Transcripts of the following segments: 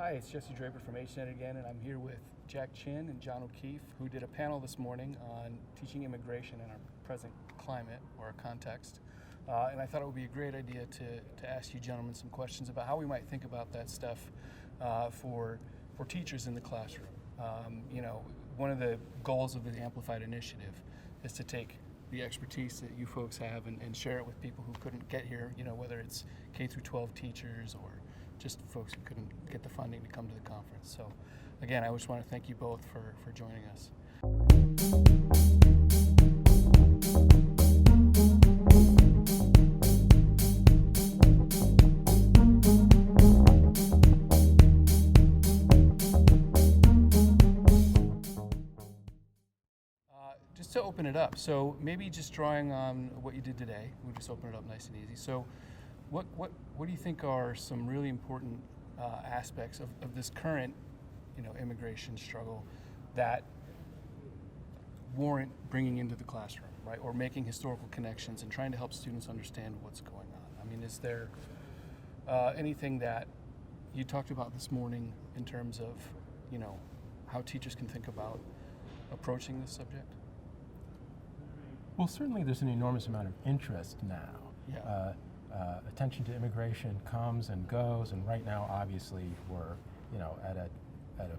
Hi, it's Jesse Draper from HNet again, and I'm here with Jack Chin and John O'Keefe, who did a panel this morning on teaching immigration in our present climate or a context. And I thought it would be a great idea to ask you gentlemen some questions about how we might think about that stuff for teachers in the classroom. One of the goals of the Amplified Initiative is to take the expertise that you folks have and share it with people who couldn't get here, whether it's K through 12 teachers or just folks who couldn't get the funding to come to the conference. So again, I just want to thank you both for joining us. Just to open it up, so maybe just drawing on what you did today, we'll just open it up nice and easy. So what do you think are some really important aspects of this current immigration struggle that warrant bringing into the classroom, right? Or making historical connections and trying to help students understand what's going on. I mean, is there anything that you talked about this morning in terms of how teachers can think about approaching this subject? Well, certainly there's an enormous amount of interest now. Yeah. Attention to immigration comes and goes, and right now, obviously, we're at a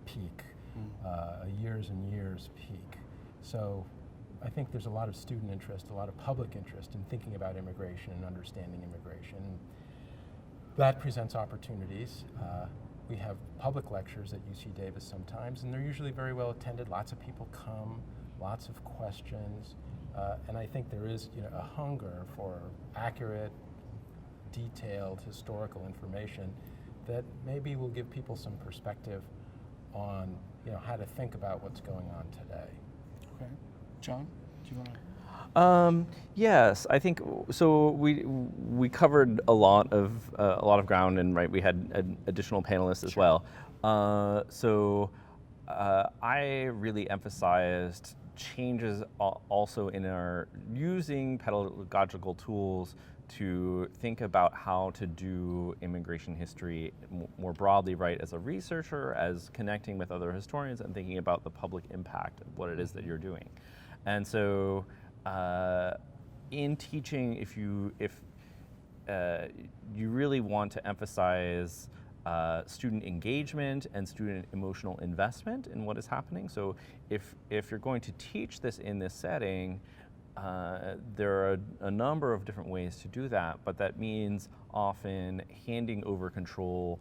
peak, a years and years peak. So, I think there's a lot of student interest, a lot of public interest in thinking about immigration and understanding immigration. That presents opportunities. We have public lectures at UC Davis sometimes, and they're usually very well attended. Lots of people come, lots of questions. And I think there is a hunger for accurate, detailed historical information that maybe will give people some perspective on how to think about what's going on today. Okay, John, do you want to? Yes, I think so. We covered a lot of ground, and we had additional panelists as well. I really emphasized changes also in our using pedagogical tools to think about how to do immigration history more broadly, right, as a researcher, as connecting with other historians, and thinking about the public impact of what it is that you're doing. And so in teaching, if you really want to emphasize student engagement and student emotional investment in what is happening. So if you're going to teach this in this setting, there are a number of different ways to do that, but that means often handing over control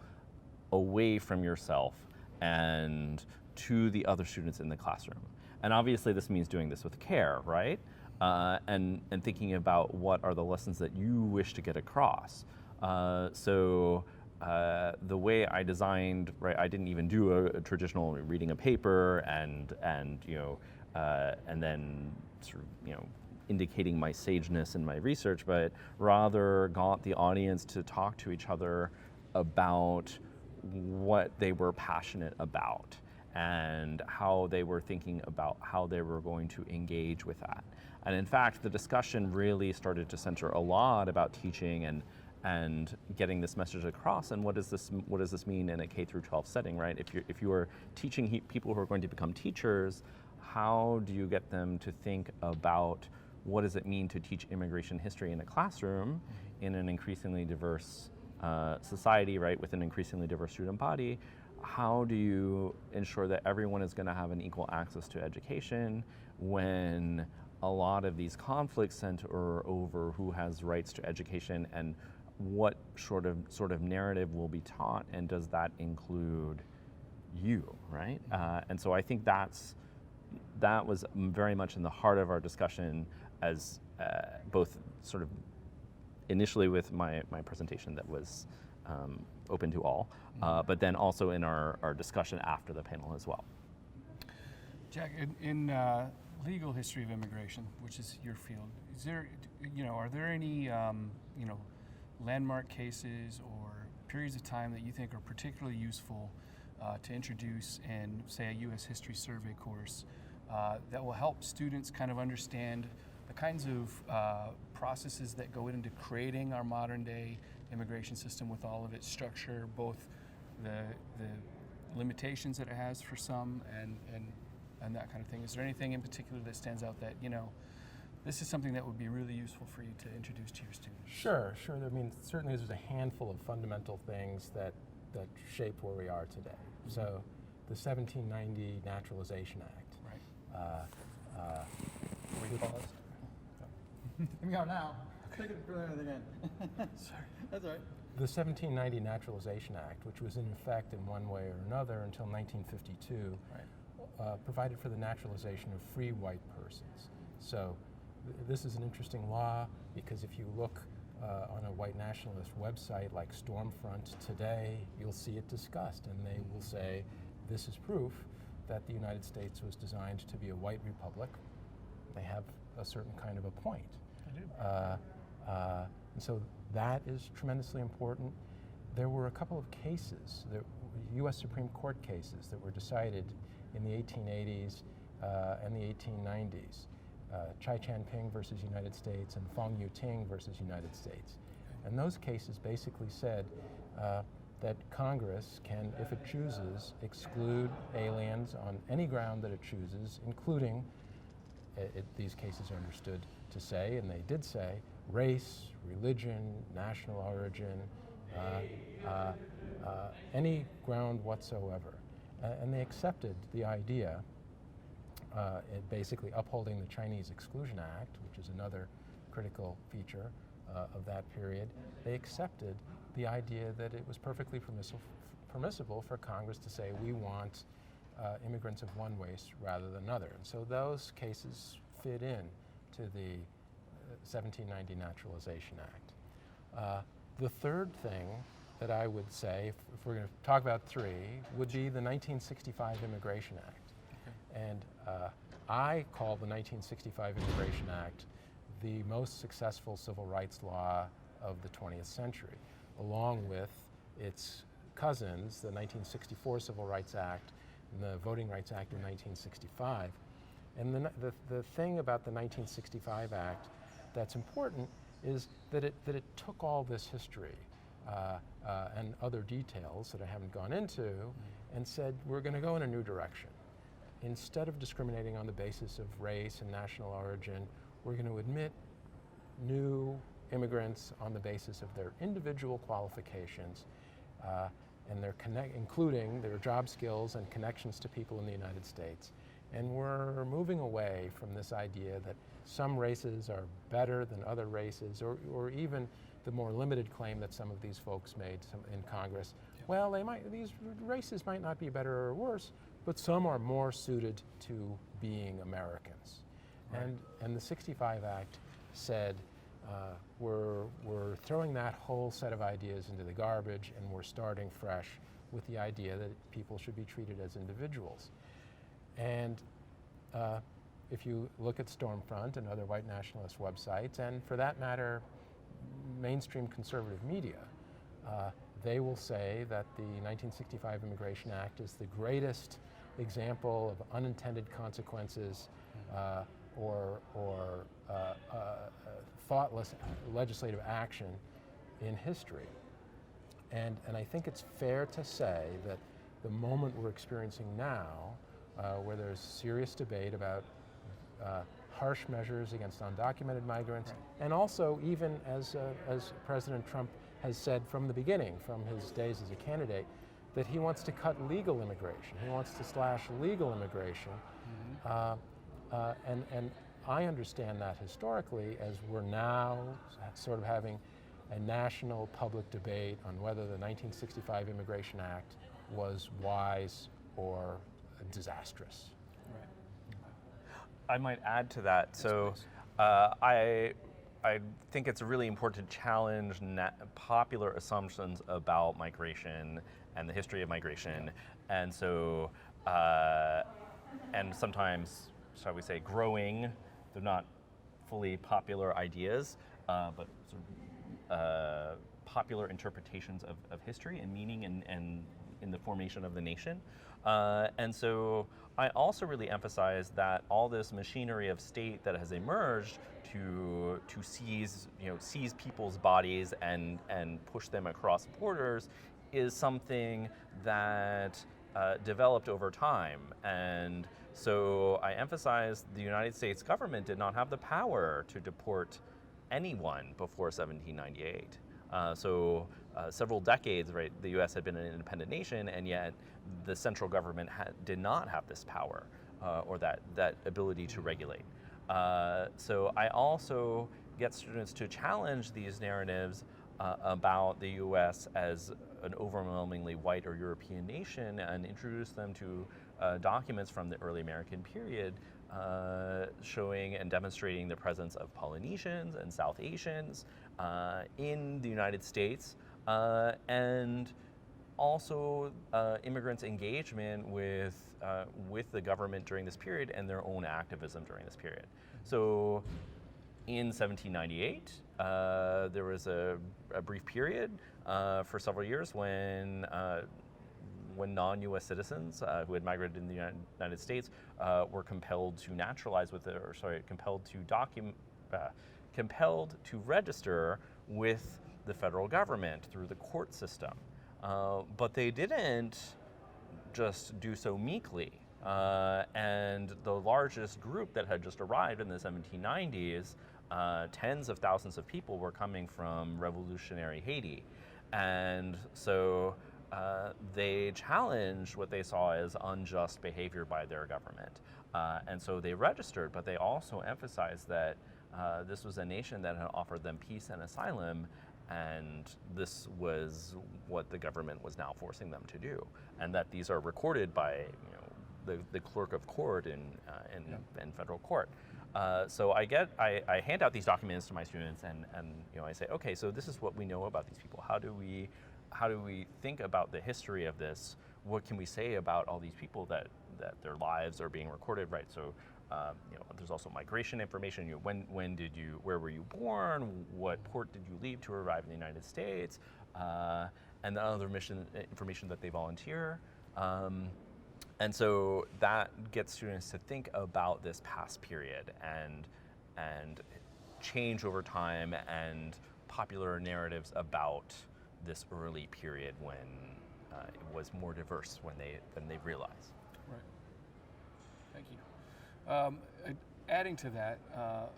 away from yourself and to the other students in the classroom. And obviously this means doing this with care, right? And thinking about what are the lessons that you wish to get across. The way I designed, right, I didn't even do a traditional reading a paper and then sort of indicating my sageness in my research, but rather got the audience to talk to each other about what they were passionate about and how they were thinking about how they were going to engage with that. And in fact, the discussion really started to center a lot about teaching and getting this message across, and what does this mean in a K through 12 setting, right? If you are teaching people who are going to become teachers, how do you get them to think about what does it mean to teach immigration history in a classroom in an increasingly diverse society, right, with an increasingly diverse student body? How do you ensure that everyone is going to have an equal access to education when a lot of these conflicts center over who has rights to education and what sort of narrative will be taught, and does that include you, right? And so I think that was very much in the heart of our discussion, as both sort of initially with my presentation that was open to all, but then also in our discussion after the panel as well. Jack, in legal history of immigration, which is your field, are there any landmark cases or periods of time that you think are particularly useful to introduce in, say, a U.S. history survey course that will help students kind of understand the kinds of processes that go into creating our modern day immigration system with all of its structure, both the limitations that it has for some, and that kind of thing. Is there anything in particular that stands out that, this is something that would be really useful for you to introduce to your students? Sure. I mean, certainly there's a handful of fundamental things that shape where we are today. Mm-hmm. So the 1790 Naturalization Act. Right. We pause. We are now. Take it for anything in. Sorry. That's all right. The 1790 Naturalization Act, which was in effect in one way or another until 1952, Right. provided for the naturalization of free white persons. So this is an interesting law because if you look on a white nationalist website like Stormfront today, you'll see it discussed, and they will say this is proof that the United States was designed to be a white republic. They have a certain kind of a point. I do. And so that is tremendously important. There were a couple of cases, U.S. Supreme Court cases that were decided in the 1880s and the 1890s. Chai Chan-ping versus United States and Fong Yu-ting versus United States. And those cases basically said that Congress can, if it chooses, exclude aliens on any ground that it chooses, including, these cases are understood to say, and they did say, race, religion, national origin, any ground whatsoever. And they accepted the idea, basically upholding the Chinese Exclusion Act, which is another critical feature of that period. They accepted the idea that it was perfectly permissible for Congress to say, we want immigrants of one race rather than another. And so those cases fit in to the 1790 Naturalization Act. The third thing that I would say, if we're going to talk about three, would be the 1965 Immigration Act. Okay. And I call the 1965 Immigration Act the most successful civil rights law of the 20th century, along with its cousins, the 1964 Civil Rights Act and the Voting Rights Act of 1965. And the thing about the 1965 Act that's important is that it took all this history and other details that I haven't gone into and said, we're going to go in a new direction. Instead of discriminating on the basis of race and national origin, we're going to admit new immigrants on the basis of their individual qualifications and including their job skills and connections to people in the United States. And we're moving away from this idea that some races are better than other races, or even the more limited claim that some of these folks made in Congress. Yeah. Well, these races might not be better or worse, but some are more suited to being Americans. Right. And the 65 Act said, we're throwing that whole set of ideas into the garbage, and we're starting fresh with the idea that people should be treated as individuals. And if you look at Stormfront and other white nationalist websites, and for that matter, mainstream conservative media, they will say that the 1965 Immigration Act is the greatest example of unintended consequences or thoughtless legislative action in history. And I think it's fair to say that the moment we're experiencing now, where there's serious debate about harsh measures against undocumented migrants, right. And also even as President Trump has said from the beginning, from his days as a candidate, that he wants to cut legal immigration. He wants to slash legal immigration. Mm-hmm. And I understand that historically as we're now sort of having a national public debate on whether the 1965 Immigration Act was wise or disastrous. I might add to that. Yes, so I think it's really important to challenge popular assumptions about migration and the history of migration. Yeah. And so, and sometimes, shall we say, growing, they're not fully popular ideas, but sort of popular interpretations of history and meaning and in the formation of the nation. And so I also really emphasize that all this machinery of state that has emerged to seize people's bodies and push them across borders is something that developed over time. And so I emphasize the United States government did not have the power to deport anyone before 1798. Several decades, right, the U.S. had been an independent nation, and yet the central government did not have this power or that ability to regulate. So I also get students to challenge these narratives about the U.S. as an overwhelmingly white or European nation and introduce them to documents from the early American period showing and demonstrating the presence of Polynesians and South Asians in the United States, and also immigrants' engagement with the government during this period and their own activism during this period. So in 1798, there was a brief period for several years when non-U.S. citizens who had migrated in the United States were compelled to naturalize compelled to register with the federal government through the court system. But they didn't just do so meekly. And the largest group that had just arrived in the 1790s, tens of thousands of people were coming from revolutionary Haiti. And so they challenged what they saw as unjust behavior by their government. And so they registered, but they also emphasized that this was a nation that had offered them peace and asylum, and this was what the government was now forcing them to do. And that these are recorded by the clerk of court in federal court. So I hand out these documents to my students, and I say, okay, so this is what we know about these people. How do we think about the history of this? What can we say about all these people that their lives are being recorded, right? So there's also migration information. Where were you born? What port did you leave to arrive in the United States? And the other information that they volunteer. And so that gets students to think about this past period and change over time and popular narratives about this early period when it was more diverse than they realized. Right. Thank you. Adding to that,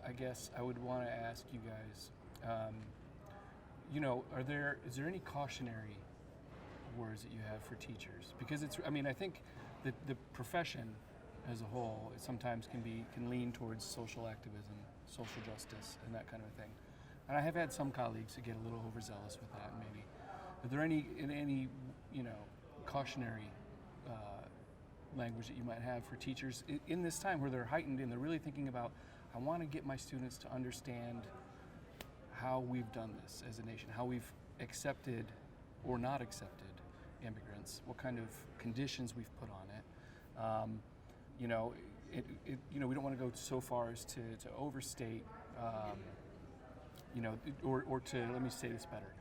I guess I would want to ask you guys, is there any cautionary words that you have for teachers? Because I think the profession as a whole sometimes can lean towards social activism, social justice, and that kind of thing. And I have had some colleagues who get a little overzealous with that, maybe. Are there any cautionary language that you might have for teachers in this time where they're heightened and they're really thinking about, I want to get my students to understand how we've done this as a nation, how we've accepted or not accepted immigrants, what kind of conditions we've put on it. We don't want to go so far as to overstate, or to, let me say this better,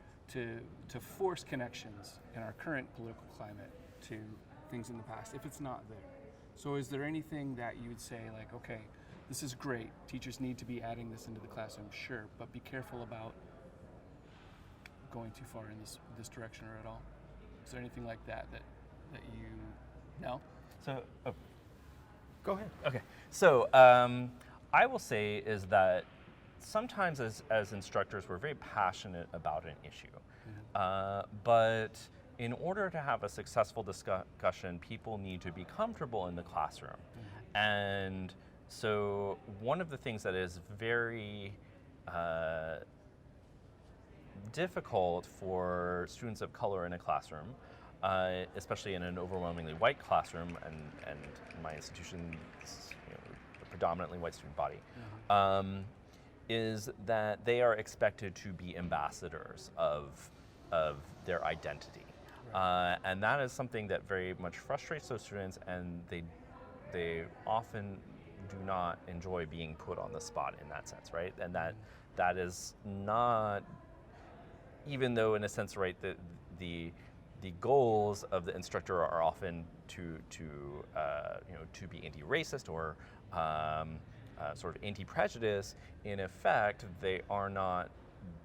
to force connections in our current political climate to things in the past if it's not there. So is there anything that you would say, like, okay, this is great, teachers need to be adding this into the classroom, sure, but be careful about going too far in this direction or at all? Is there anything like that you know? So, Go ahead. okay. So I will say is that sometimes as instructors, we're very passionate about an issue. But in order to have a successful discussion, people need to be comfortable in the classroom. And so one of the things that is very difficult for students of color in a classroom, especially in an overwhelmingly white classroom, and my institution is a predominantly white student body, is that they are expected to be ambassadors of their identity. Right. And that is something that very much frustrates those students, and they often do not enjoy being put on the spot in that sense, right? And that is not, even though in a sense, right, the goals of the instructor are often to be anti-racist or sort of anti-prejudice, in effect, they are not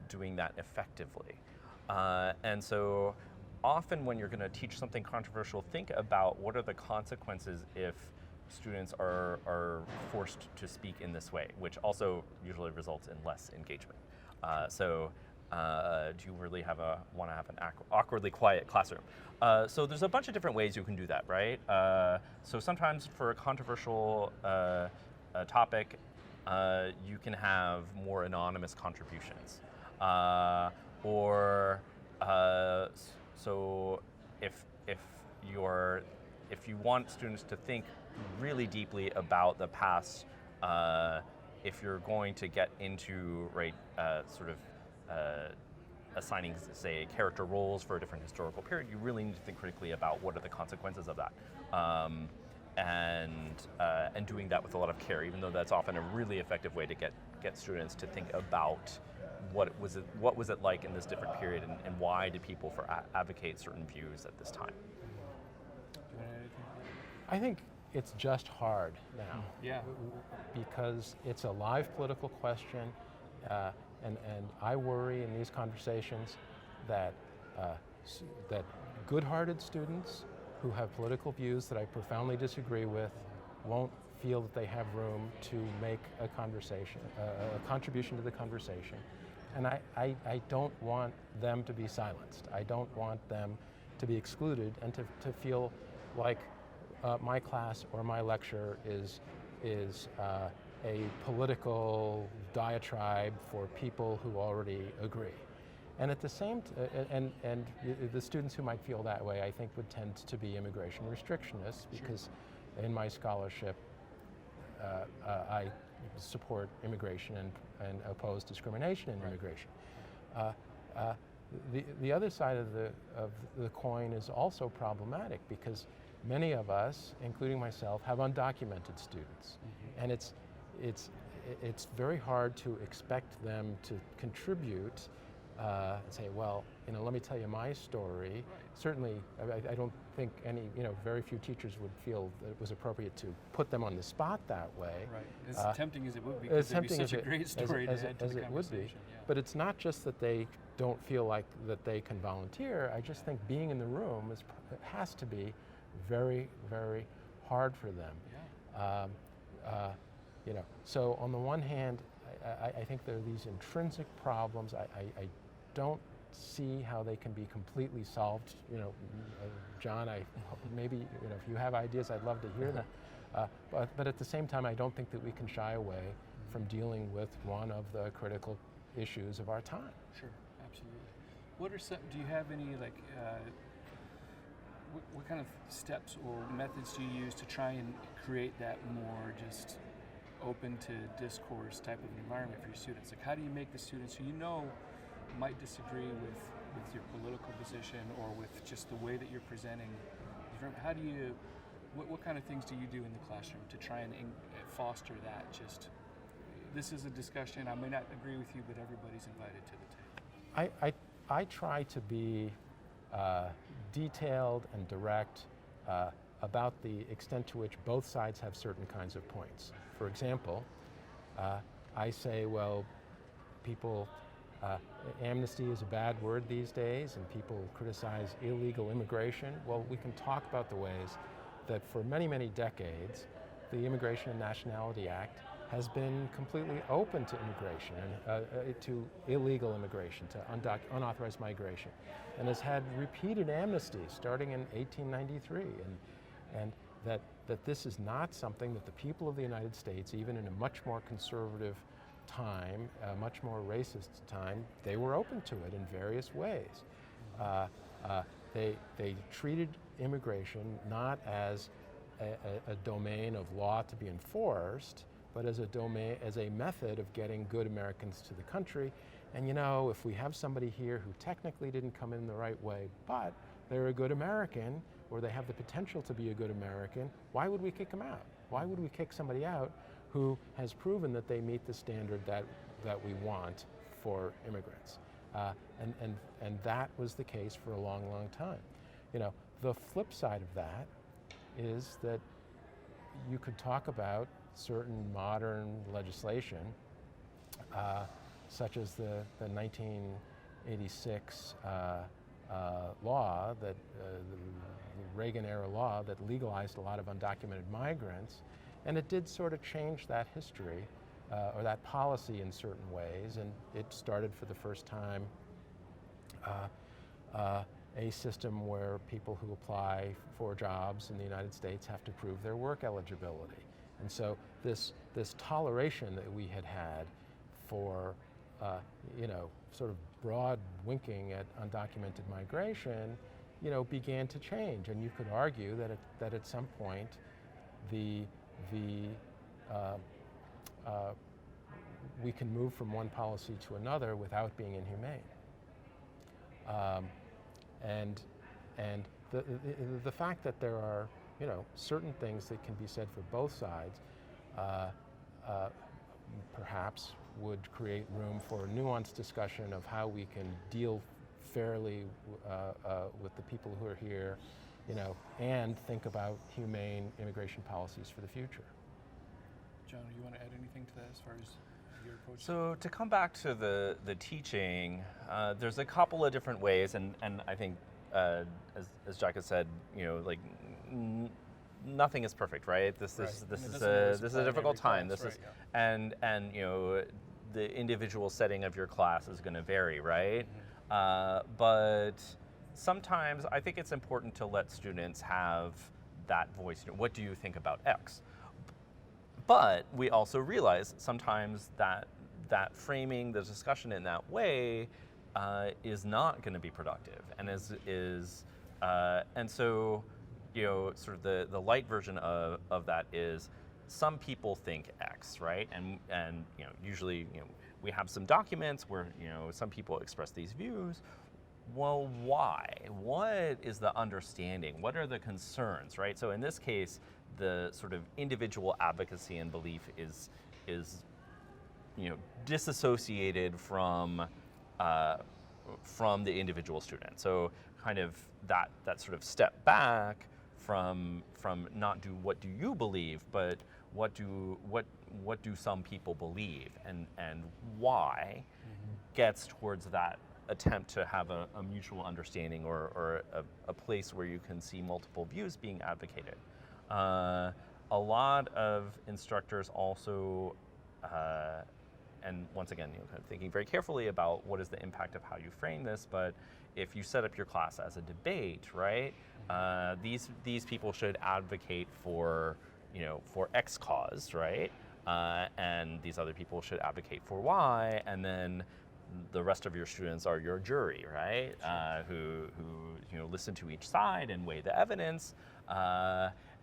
doing that effectively. And so often when you're going to teach something controversial, think about what are the consequences if students are forced to speak in this way, which also usually results in less engagement. Do you really want to have an awkwardly quiet classroom? So there's a bunch of different ways you can do that, right? So sometimes for a controversial topic, you can have more anonymous contributions. So if you want students to think really deeply about the past, if you're going to get into assigning, say, character roles for a different historical period, you really need to think critically about what are the consequences of that, and doing that with a lot of care, even though that's often a really effective way to get students to think about what was it like in this different period, and why do people advocate certain views at this time. I think it's just hard now. Yeah. Because it's a live political question, and I worry in these conversations that that good-hearted students who have political views that I profoundly disagree with won't feel that they have room to make a contribution to the conversation. And I don't want them to be silenced. I don't want them to be excluded and to feel like my class or my lecture is a political diatribe for people who already agree. And at the same and the students who might feel that way, I think, would tend to be immigration restrictionists, because in my scholarship, I support immigration and oppose discrimination in immigration. The other side of the coin is also problematic, because many of us, including myself, have undocumented students, and it's very hard to expect them to contribute and say, well, let me tell you my story. Right. Certainly, I don't think very few teachers would feel that it was appropriate to put them on the spot that way. Right. As tempting as it would be, because it'd be such a great story to add to the conversation. Would be. Yeah. But it's not just that they don't feel like that they can volunteer. I just think being in the room has to be very, very hard for them. Yeah. So on the one hand, I think there are these intrinsic problems. I don't see how they can be completely solved. John, maybe if you have ideas, I'd love to hear them. But at the same time, I don't think that we can shy away from dealing with one of the critical issues of our time. Sure, absolutely. What are do you have any what kind of steps or methods do you use to try and create that more just open to discourse type of environment for your students? Like, how do you make the students who might disagree with your political position or with just the way that you're presenting, how do you, what kind of things do you do in the classroom to try and foster that this is a discussion, I may not agree with you, but everybody's invited to the table? I try to be detailed and direct about the extent to which both sides have certain kinds of points. For example, I say, well, amnesty is a bad word these days, and people criticize illegal immigration. Well, we can talk about the ways that for many, many decades, the Immigration and Nationality Act has been completely open to immigration, and to illegal immigration, to unauthorized migration, and has had repeated amnesties starting in 1893, and that this is not something that the people of the United States, even in a much more conservative time, a much more racist time, they were open to it in various ways. They treated immigration not as a domain of law to be enforced, but as a method of getting good Americans to the country. And if we have somebody here who technically didn't come in the right way, but they're a good American, or they have the potential to be a good American, why would we kick them out? Why would we kick somebody out who has proven that they meet the standard that we want for immigrants? And that was the case for a long, long time. The flip side of that is that you could talk about certain modern legislation, such as the 1986 law that the Reagan-era law that legalized a lot of undocumented migrants, and it did sort of change that history or that policy in certain ways, and it started for the first time a system where people who apply for jobs in the United States have to prove their work eligibility. And so this toleration that we had for sort of broad winking at undocumented migration, began to change. And you could argue that at some point we can move from one policy to another without being inhumane. And the fact that there are certain things that can be said for both sides perhaps would create room for a nuanced discussion of how we can deal fairly with the people who are here, and think about humane immigration policies for the future. John, do you want to add anything to that as far as your approach? So to come back to the teaching, there's a couple of different ways, and I think as Jack has said, nothing is perfect, right? This is a difficult time. Class, this is and the individual setting of your class is going to vary, right? Mm-hmm. But sometimes I think it's important to let students have that voice. What do you think about X? But we also realize sometimes that framing the discussion in that way is not going to be productive, and and so sort of the light version of that is some people think X, right? And usually we have some documents where some people express these views. Well, why? What is the understanding? What are the concerns, right? So in this case, the sort of individual advocacy and belief is disassociated from the individual student. So kind of that sort of step back from not what do you believe, but what do some people believe and why, gets towards that attempt to have a mutual understanding or a place where you can see multiple views being advocated. A lot of instructors also, and once again, kind of thinking very carefully about what is the impact of how you frame this, but if you set up your class as a debate, right, these people should advocate for X cause, right, and these other people should advocate for Y, and then the rest of your students are your jury, right, who listen to each side and weigh the evidence.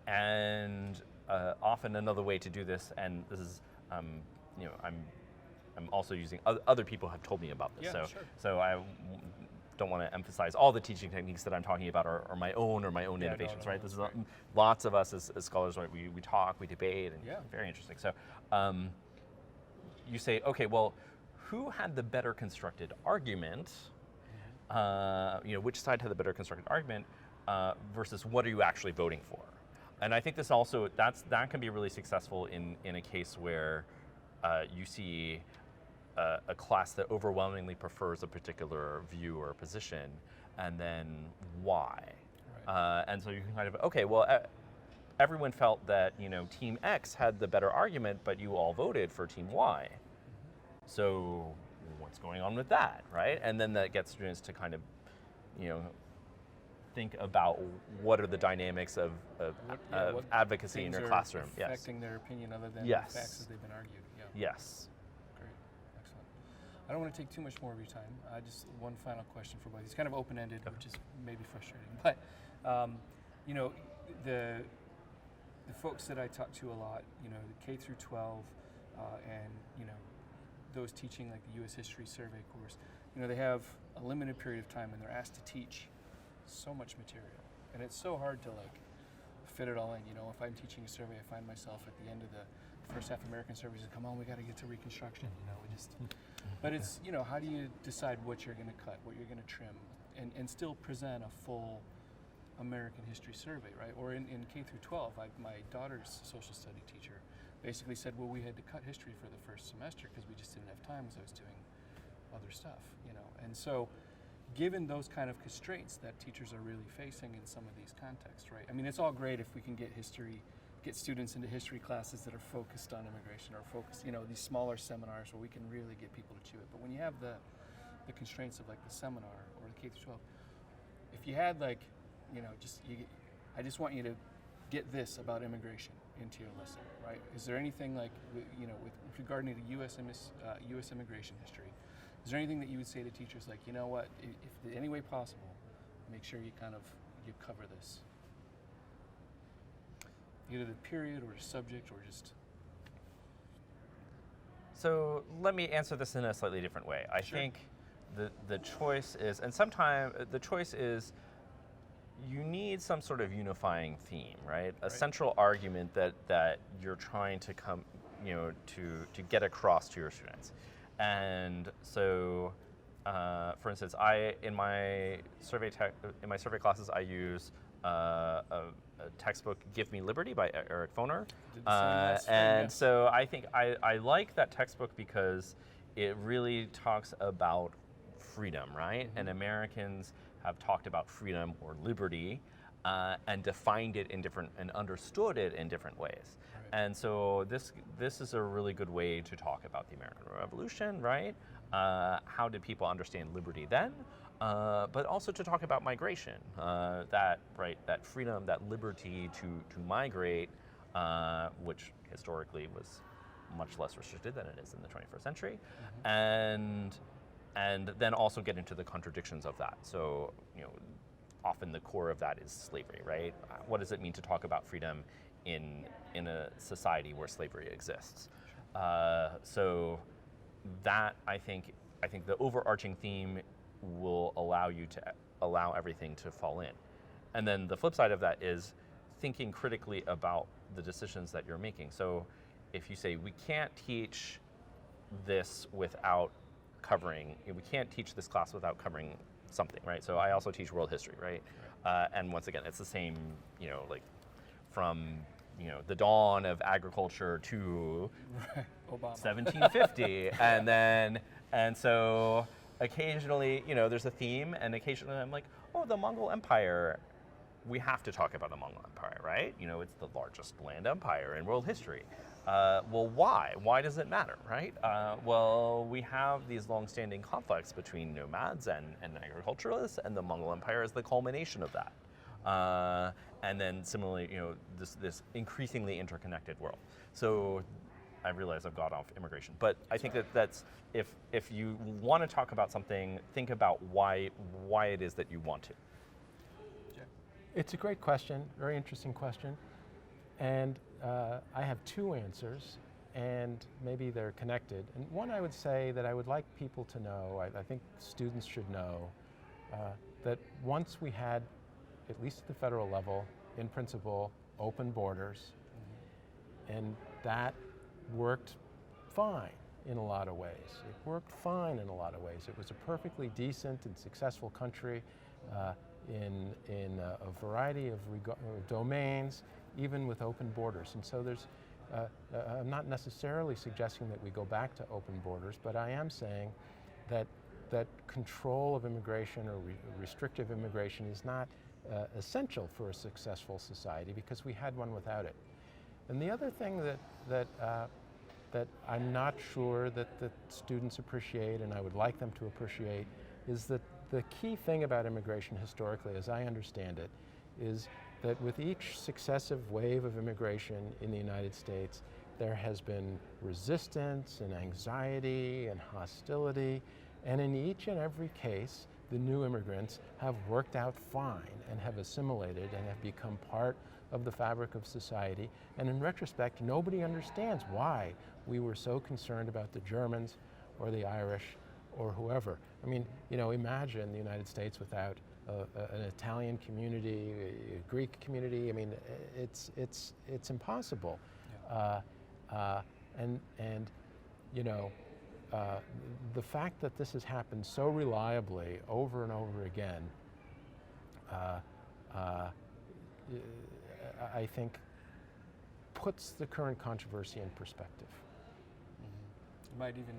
And often another way to do this, and this is, I'm also using other people have told me about this. Yeah, sure. So I don't want to emphasize all the teaching techniques that I'm talking about are my own innovations, right? This is lots of us as scholars, right? We talk, we debate, and very interesting. So you say, okay, well, who had the better constructed argument? Which side had the better constructed argument versus what are you actually voting for? And I think this also, that can be really successful in a case where you see a class that overwhelmingly prefers a particular view or position, and then why? Right. And so you can kind of, okay, well, everyone felt that Team X had the better argument, but you all voted for Team Y. So what's going on with that, right? And then that gets students to kind of, think about what are the dynamics of advocacy in your classroom. Affecting their opinion other than the facts as they've been argued. Yeah. Yes. Great. Excellent. I don't want to take too much more of your time. Just one final question for both. It's kind of open-ended, which is maybe frustrating. But, the folks that I talk to a lot, the K through 12, and, those teaching like the U.S. History Survey course, they have a limited period of time and they're asked to teach so much material, and it's so hard to fit it all in. If I'm teaching a survey, I find myself at the end of the first half American surveys, come on, we got to get to Reconstruction. But it's how do you decide what you're going to cut, what you're going to trim, and still present a full American history survey, right? Or in K through 12, my daughter's social study teacher basically said, well, we had to cut history for the first semester because we just didn't have time, because I was doing other stuff, And so given those kind of constraints that teachers are really facing in some of these contexts, right? I mean, it's all great if we can get students into history classes that are focused on immigration or focused, these smaller seminars where we can really get people to chew it. But when you have the constraints of like the seminar or the K through 12, if you had like, I just want you to get this about immigration into your lesson, right? Is there anything like, with regard to U.S. Immigration history, is there anything that you would say to teachers like, you know what, if any way possible, make sure you cover this? Either the period or the subject or just... So let me answer this in a slightly different way. I think the choice is, and sometimes the choice is, you need some sort of unifying theme, right? A central argument that you're trying to to get across to your students. And so, for instance, in my survey classes, I use a textbook, "Give Me Liberty" by Eric Foner. So I think I like that textbook because it really talks about freedom, right? Mm-hmm. And Americans have talked about freedom or liberty and defined it in different and understood it in different ways. Right. And so this is a really good way to talk about the American Revolution, right? How did people understand liberty then? But also to talk about migration, that freedom, that liberty to migrate, which historically was much less restricted than it is in the 21st century, mm-hmm. and then also get into the contradictions of that. So, often the core of that is slavery, right? What does it mean to talk about freedom in a society where slavery exists? So that I think the overarching theme will allow you to allow everything to fall in. And then the flip side of that is thinking critically about the decisions that you're making. So if you say, we can't teach this without we can't teach this class without covering something, right? So I also teach world history, right? And once again, it's the same, from the dawn of agriculture to 1750, and so occasionally, there's a theme, and occasionally I'm like, oh, the Mongol Empire. We have to talk about the Mongol Empire, right? It's the largest land empire in world history. Well, why? Why does it matter, right? Well, we have these long-standing conflicts between nomads and agriculturalists, and the Mongol Empire is the culmination of that. And then similarly, this increasingly interconnected world. So I realize I've got off immigration, but I think that's if you want to talk about something, think about why it is that you want to. It's a great question, very interesting question, and I have two answers, and maybe they're connected. And one, I would say that I would like people to know, I think students should know, that once we had, at least at the federal level, in principle, open borders, and that worked fine in a lot of ways. It worked fine in a lot of ways. It was a perfectly decent and successful country in a variety of domains, even with open borders. And so I'm not necessarily suggesting that we go back to open borders, but I am saying that control of immigration or restrictive immigration is not essential for a successful society, because we had one without it. And the other thing that I'm not sure that the students appreciate, and I would like them to appreciate, is that the key thing about immigration historically, as I understand it, is that with each successive wave of immigration in the United States, there has been resistance and anxiety and hostility, and in each and every case, the new immigrants have worked out fine and have assimilated and have become part of the fabric of society. And in retrospect, nobody understands why we were so concerned about the Germans or the Irish or whoever. I mean, imagine the United States without an Italian community, a Greek community. I mean, it's impossible. Yeah. The fact that this has happened so reliably over and over again, I think puts the current controversy in perspective. Mm-hmm. It might even,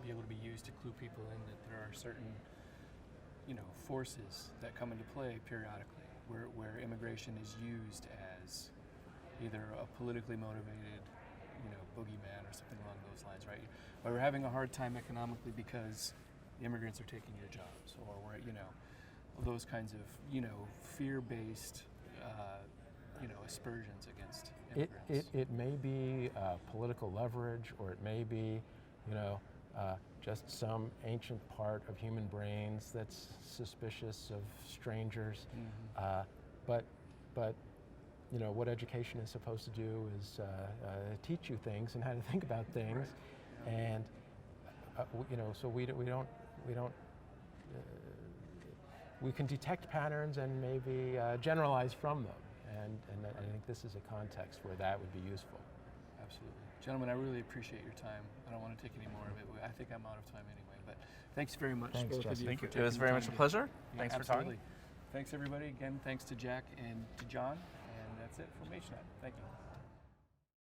be able to be used to clue people in that there are certain forces that come into play periodically, where immigration is used as either a politically motivated, boogeyman or something along those lines, right? Or we're having a hard time economically because the immigrants are taking your jobs, or we're, those kinds of, fear-based, aspersions against immigrants. It may be political leverage, or it may be, just some ancient part of human brains that's suspicious of strangers. But what education is supposed to do is teach you things and how to think about things, right. And so we don't. We can detect patterns and maybe generalize from them, and I think this is a context where that would be useful. Absolutely. Gentlemen, I really appreciate your time. I don't want to take any more of it. I think I'm out of time anyway, but thanks very much, Thanks, both of Jesse. you. Thank for you. It taking was the very time much a to- pleasure. Yeah, Thanks for absolutely. talking. Thanks, everybody. Again, thanks to Jack and to John, and that's it for MationNet. Thank you.